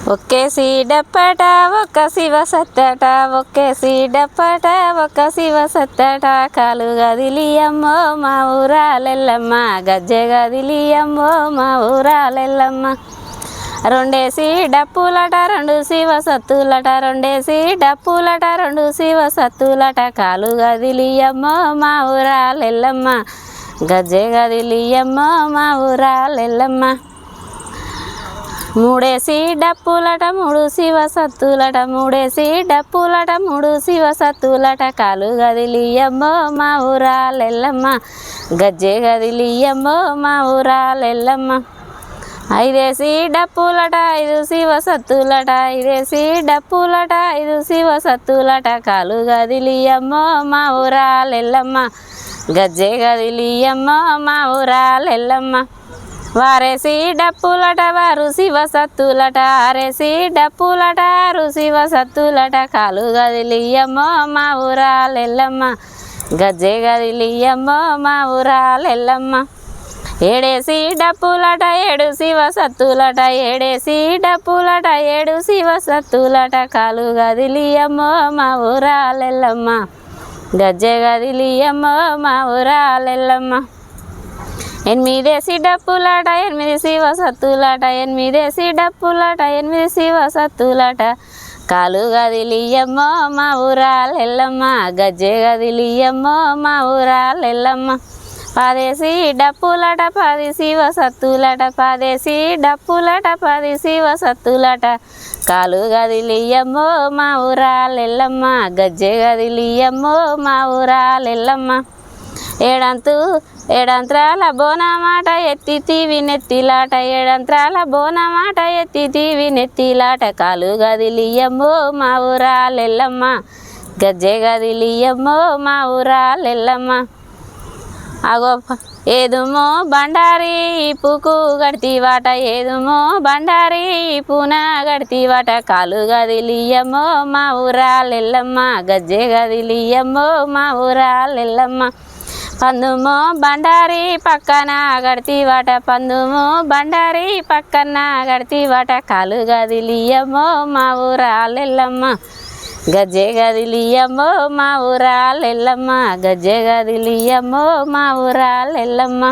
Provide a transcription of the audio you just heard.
ఒక్కేసి డప్పట ఒక్క శివ సత్తట ఒక్కేసి డప్పట ఒక్క శివ సత్తట కాలు గదిలియమ్మో మా ఊరాలెల్లమ్మ గజ్జె గదిలియమ్మో మా ఊరాలెల్లమ్మ రెండేసి డప్పులట రెండు శివ సత్తులట రెండేసి డప్పులట రెండు శివ సత్తులట కాలు గదిలియమ్మో మా ఊరాలెల్లమ్మ గజ్జె గదిలియమ్మో మా ఊరాలెల్లమ్మ మూడేసి డప్పులట మూడు శివ సత్తులట మూడేసి డప్పులట మూడు శివ సత్తులట కాలు గదిలియమ్మో మా ఊరాలెల్లమ్మ గజ్జె గదిలియమ్మో మా ఊరాలెల్లమ్మ ఐదేసి డప్పులట ఐదు శివ సత్తులట ఐదేసి డప్పులట ఐదు శివ సత్తులట కాలు గదిలియమ్మో మా ఊరాలెల్లమ్మ గజ్జె గదిలియమ్మో మా ఊరాలెల్లమ్మ వారేసి డప్పులట వారు శివ సత్తులట ఆరేసి డప్పులట ఆరు శివ సత్తులట కాలు గదిలియమ్మో మా ఊరాలెల్లమ్మ గజ్జె గదిలియమ్మో మా ఊరాలెల్లమ్మ ఏడేసి డప్పులట ఏడు శివ సత్తులట ఏడేసి డప్పులట ఏడు శివ సత్తులట కాలు గదిలియమ్మో మా ఊరాలెల్లమ్మ గజ్జె గదిలియమ్మో మా ఊరాలెల్లమ్మ ఎనిమిదేసి డప్పులట ఎనిమిది శివ సత్తులట ఎనిమిదేసి డప్పులట ఎనిమిది శివ సత్తులట కాలు గదిలియమ్మో మా ఊరాలెల్లమ్మ గజ్జె గదిలియమ్మో మా ఊరాలెల్లమ్మ పదేసి డప్పులట పది శివ సత్తులట పదేసి డప్పులట పది శివ సత్తులట కాలు గదిలియమ్మో మా ఊరాలెల్లమ్మ గజ్జె గదిలియమ్మో మా ఊరాలెల్లమ్మ ఏడంత్రాల బోనమాట ఎత్తితీవి నెత్తిలాట ఏడంత్రాల బోనమాట ఎత్తితీవి నెత్తిలాట కాలు గదిలియమ్మో మా ఊరాలెల్లమ్మ గజ్జె గదిలియమ్మో మా ఊరాలెల్లమ్మ అగో ఏదుమో బండారి పూకు గడితీవాట ఏదుమో బండారి పూన గడితీవాట కాలు గదిలియమ్మో మా ఊరాలెల్లమ్మ గజ్జె గదిలియమ్మో మా ఊరాలెల్లమ్మ పందుమో బండారి పక్కన గడితీవాట పందుమో బండారి పక్కన గడితీవాట కాలు గదిలియమ్మో మా ఊరాలెల్లమ్మ గజ్జె గదిలియమ్మో మా ఊరాలెల్లమ్మ గజ్జె గదిలియమ్మో మా ఊరాలెల్లమ్మ